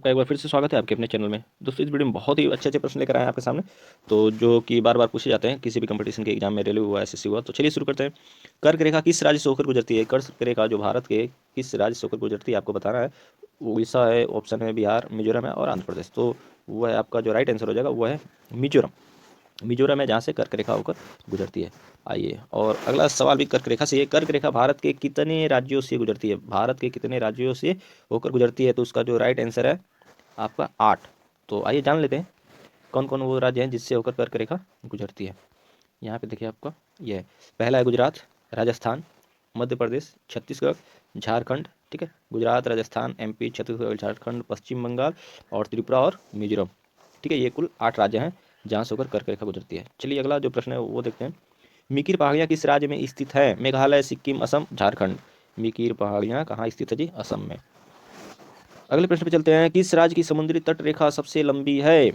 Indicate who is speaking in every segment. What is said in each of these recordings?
Speaker 1: आपका एक बार फिर से स्वागत है आपके अपने चैनल में। दोस्तों इस वीडियो में बहुत ही अच्छे अच्छे प्रश्न लेकर आए हैं आपके सामने, तो जो कि बार बार पूछे जाते हैं किसी भी कंपटीशन के एग्जाम में, रेलवे हुआ, एसएससी हुआ। तो चलिए शुरू करते हैं। कर्क रेखा किस राज्य से होकर गुजरती है? कर्क रेखा जो भारत के किस राज्य से होकर गुजरती है आपको बताना है। उड़ीसा है, ऑप्शन है बिहार, मिजोरम है और आंध्र प्रदेश। तो वो है आपका जो राइट आंसर हो जाएगा, वो है मिजोरम। मिजोरम है जहाँ से कर्क रेखा होकर गुजरती है। आइए, और अगला सवाल भी कर्क रेखा से है। कर्क रेखा भारत के कितने राज्यों से गुजरती है? भारत के कितने राज्यों से होकर गुजरती है? तो उसका जो राइट आंसर है आपका 8। तो आइए जान लेते हैं कौन कौन वो राज्य हैं जिससे होकर कर्क रेखा गुजरती है। यहाँ पे देखिए आपका ये है। पहला है गुजरात, राजस्थान, मध्य प्रदेश, छत्तीसगढ़, झारखंड। ठीक है, गुजरात, राजस्थान, एमपी, छत्तीसगढ़, झारखंड, पश्चिम बंगाल और त्रिपुरा और मिजोरम। ठीक है, ये कुल 8 राज्य हैं जहाँ से होकर कर्क रेखा गुजरती है। चलिए अगला जो प्रश्न है वो देखते हैं। मिकिर पहाड़ियाँ किस राज्य में स्थित है? मेघालय, सिक्किम, असम, झारखंड। मिकिर पहाड़ियाँ कहाँ स्थित है जी? असम में। अगले प्रश्न पे चलते हैं। किस राज्य की समुद्री तट रेखा सबसे लंबी है?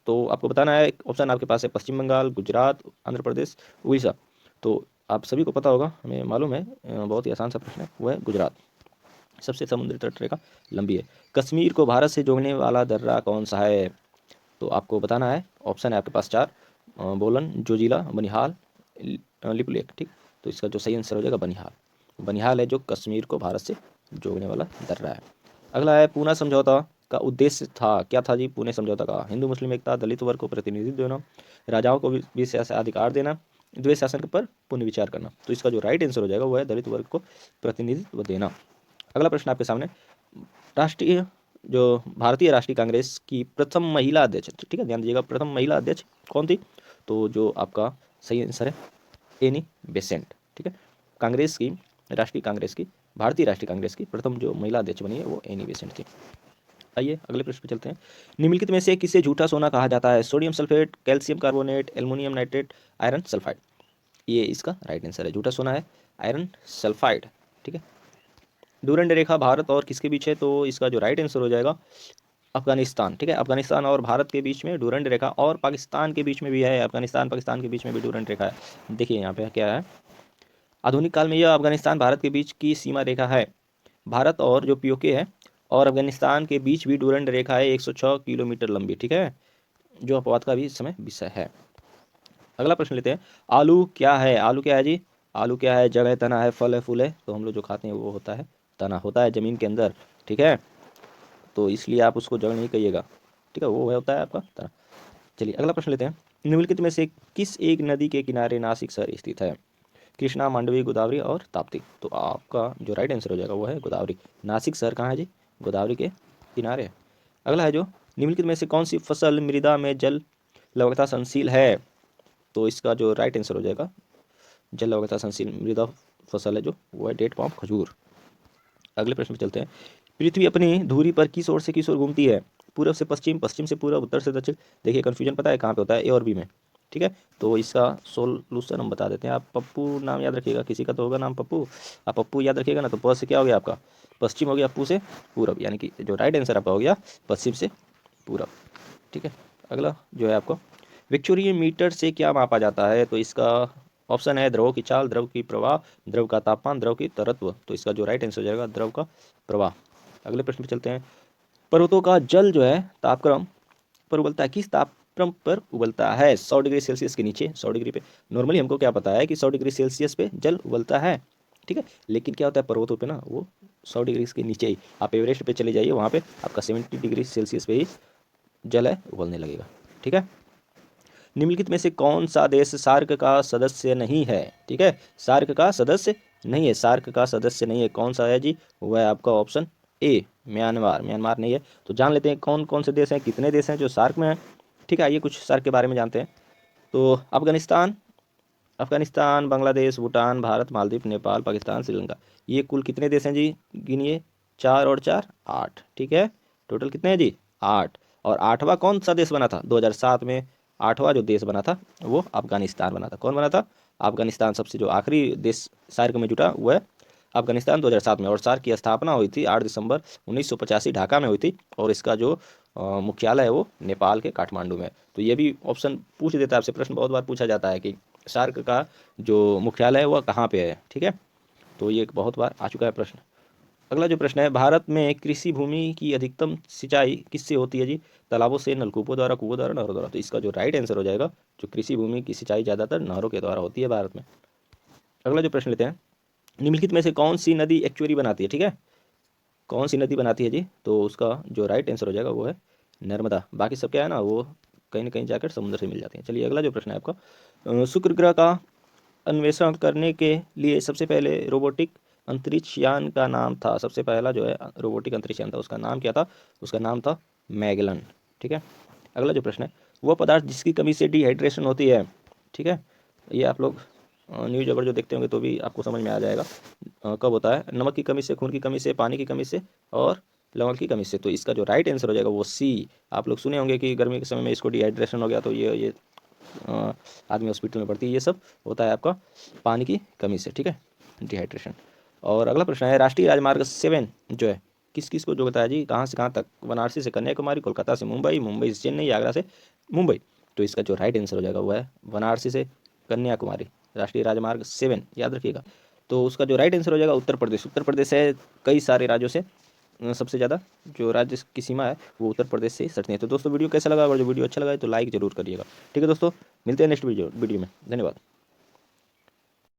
Speaker 1: तो आपको बताना है। ऑप्शन आपके पास है पश्चिम बंगाल, गुजरात, आंध्र प्रदेश, उड़ीसा। तो आप सभी को पता होगा, हमें मालूम है, बहुत ही आसान सा प्रश्न है, वो है गुजरात। सबसे समुद्री तट रेखा लंबी है। कश्मीर को भारत से जोड़ने वाला दर्रा कौन सा है? तो आपको बताना है। ऑप्शन है आपके पास 4, बोलन, जोजिला, बनिहाल, लिपुलेख। ठीक, तो इसका जो सही आंसर हो जाएगा बनिहाल। बनिहाल है जो कश्मीर को भारत से जोड़ने वाला दर्रा है। अगला है पूना समझौता का उद्देश्य था, क्या था जी? पुणे समझौता का हिंदू मुस्लिम एकता, दलित वर्ग को प्रतिनिधित्व देना, राजाओं को विशेष अधिकार देना, द्वैत शासन पर पुनर्विचार करना। तो इसका जो राइट आंसर हो जाएगा वो है दलित वर्ग को प्रतिनिधित्व देना। अगला प्रश्न आपके सामने। राष्ट्रीय जो भारतीय राष्ट्रीय कांग्रेस की प्रथम महिला अध्यक्ष, ठीक है ध्यान दीजिएगा, प्रथम महिला अध्यक्ष कौन थी? तो जो आपका सही आंसर है एनी बेसेंट। ठीक है, कांग्रेस की, राष्ट्रीय कांग्रेस की, भारतीय राष्ट्रीय कांग्रेस की प्रथम जो महिला अध्यक्ष बनी है वो एनी बेसेंट थी। आइए अगले प्रश्न पे चलते हैं। निम्नलिखित में से किसे झूठा सोना कहा जाता है? Sodium sulphate, calcium carbonate, aluminium nitrate, iron sulphide. ये इसका राइट आंसर है। झूठा सोना है आयरन सल्फाइड। ठीक है, डूरंड रेखा भारत और किसके बीच है? तो इसका जो राइट आंसर हो जाएगा अफगानिस्तान। ठीक है, अफगानिस्तान और भारत के बीच में डूरंड रेखा, और पाकिस्तान के बीच में भी है। अफगानिस्तान पाकिस्तान के बीच में भी डूरंड रेखा है। देखिए यहाँ पे क्या है, आधुनिक काल में यह अफगानिस्तान भारत के बीच की सीमा रेखा है। भारत और जो पीओके है और अफगानिस्तान के बीच भी डूरंड रेखा है, 106 किलोमीटर लंबी। ठीक है, जो अपवाद का भी इस समय विषय है। अगला प्रश्न लेते हैं। आलू क्या है? आलू क्या है जी? आलू क्या है? जड़ है, तना है, फल है, फूल है? तो हम लोग जो खाते हैं वो होता है तना, होता है जमीन के अंदर। ठीक है, तो इसलिए आप उसको जड़ नहीं कहिएगा। ठीक है, वो होता है आपका तना। चलिए अगला प्रश्न लेते हैं। निम्नलिखित में से किस एक नदी के किनारे नासिक शहर स्थित है? कृष्णा, मांडवी, गोदावरी और ताप्ती। तो आपका जो राइट आंसर हो जाएगा वो है गोदावरी। नासिक शहर कहाँ है जी? गोदावरी के किनारे है। अगला है जो निम्नलिखित में से कौन सी फसल मृदा में जल लवणता संशील है? तो इसका जो राइट आंसर हो जाएगा जल लवणता संशील मृदा फसल है जो, वो है डेट पाम खजूर। अगले प्रश्न पे चलते हैं। पृथ्वी अपनी धुरी पर किस ओर से किस ओर घूमती है? पूर्व से पश्चिम, पश्चिम से पूर्व, उत्तर से दक्षिण। देखिए कन्फ्यूजन पता है कहाँ पे होता है? ए और बी में। ठीक है, तो इसका सोल्यूशन हम बता देते हैं। आप पप्पू नाम याद रखिएगा, किसी का तो होगा नाम पप्पू। आप पप्पू याद रखिएगा ना, तो प से क्या हो गया आपका? पश्चिम हो गया, पू से पूरब, यानी कि जो राइट आंसर आपका हो गया पश्चिम से पूरब। ठीक है, अगला जो है आपको, विक्टोरिया मीटर से क्या मापा जाता है? तो इसका ऑप्शन है द्रव की चाल, द्रव की प्रवाह, द्रव का तापमान, द्रव की तरत्व। तो इसका जो राइट आंसर हो जाएगा द्रव का प्रवाह। अगले प्रश्न पे चलते हैं। पर्वतों का जल जो है तापक्रम पर उबलता है, किस तापक्रम पर उबलता है? 100 डिग्री सेल्सियस के नीचे, 100 डिग्री पे। नॉर्मली हमको क्या पता है कि 100 डिग्री सेल्सियस पे जल उबलता है। ठीक है, लेकिन क्या होता है पर्वतों पे ना, वो 100 डिग्री के नीचे ही। आप एवरेस्ट पे चले जाइए, वहाँ पे आपका 70 डिग्री सेल्सियस पे ही जल है उबलने लगेगा। ठीक है, निम्नलिखित में से कौन सा देश सार्क का सदस्य नहीं है? ठीक है, सार्क का सदस्य नहीं है, सार्क का सदस्य नहीं है। कौन सा है जी? वह है आपका ऑप्शन ए, म्यांमार। म्यांमार नहीं है। तो जान लेते हैं कौन कौन से देश हैं, कितने देश हैं जो सार्क में हैं। ठीक है, आइए कुछ सार्क के बारे में जानते हैं। तो अफगानिस्तान, अफगानिस्तान, बांग्लादेश, भूटान, भारत, मालदीव, नेपाल, पाकिस्तान, श्रीलंका। ये कुल कितने देश हैं जी? गिनिए, 4 और 4 8। ठीक है, टोटल कितने हैं जी? 8। और आठवां कौन सा देश बना था 2007 में? आठवां जो देश बना था वो अफगानिस्तान बना था। कौन बना था? अफगानिस्तान। सबसे जो आखिरी देश सार्क में जुटा वो है अफगानिस्तान 2007 में। और सार्क की स्थापना हुई थी 8 दिसंबर 1985 ढाका में हुई थी। और इसका जो मुख्यालय है वो नेपाल के काठमांडू में। तो ये भी ऑप्शन पूछ देता है आपसे, प्रश्न बहुत बार पूछा जाता है कि सार्क का जो मुख्यालय है वह कहाँ पे है। ठीक है, तो ये एक बहुत बार आ चुका है प्रश्न। अगला जो प्रश्न है, भारत में कृषि भूमि की अधिकतम सिंचाई किससे होती है जी? तालाबों से, नलकूपों द्वारा, कुओं द्वारा, नहरों द्वारा। तो इसका जो राइट आंसर हो जाएगा, जो कृषि भूमि की सिंचाई ज़्यादातर नहरों के द्वारा होती है भारत में। अगला जो प्रश्न लेते हैं, निम्नलिखित में से कौन सी नदी एक्चुअली बनाती है? ठीक है, कौन सी नदी बनाती है जी? तो उसका जो राइट आंसर हो जाएगा वो है नर्मदा। बाकी सब क्या है ना, वो कहीं ना कहीं जाकर समुद्र से मिल जाती हैं। चलिए अगला जो प्रश्न है आपका, शुक्र ग्रह का अन्वेषण करने के लिए सबसे पहले रोबोटिक अंतरिक्ष यान का नाम था, सबसे पहला जो है रोबोटिक अंतरिक्ष यान था, उसका नाम क्या था? उसका नाम था मैगलन। ठीक है, अगला जो प्रश्न है, वह पदार्थ जिसकी कमी से डिहाइड्रेशन होती है। ठीक है, ये आप लोग न्यूज़ अगर जो देखते होंगे तो भी आपको समझ में आ जाएगा। कब होता है? नमक की कमी से, खून की कमी से, पानी की कमी से और लवण की कमी से। तो इसका जो राइट आंसर हो जाएगा वो सी। आप लोग सुने होंगे कि गर्मी के समय में इसको डिहाइड्रेशन हो गया तो ये आदमी हॉस्पिटल में भर्ती है। ये सब होता है आपका पानी की कमी से। ठीक है, डिहाइड्रेशन। और अगला प्रश्न है, राष्ट्रीय राजमार्ग 7 जो है किस किस को जो बताया जी? कहाँ से कहाँ तक? बनारसी से कन्याकुमारी, कोलकाता से मुंबई, मुंबई से चेन्नई, आगरा से मुंबई। तो इसका जो राइट आंसर हो जाएगा वो है बनारसी से कन्याकुमारी, राष्ट्रीय राजमार्ग 7, याद रखिएगा। तो उसका जो राइट आंसर हो जाएगा उत्तर प्रदेश। उत्तर प्रदेश है कई सारे राज्यों से सबसे ज़्यादा जो राज्य की सीमा है वो उत्तर प्रदेश से ही सटती है। तो दोस्तों वीडियो कैसा लगा? अगर जो वीडियो अच्छा लगा है तो लाइक जरूर करिएगा। ठीक है दोस्तों, मिलते हैं नेक्स्ट वीडियो में। धन्यवाद।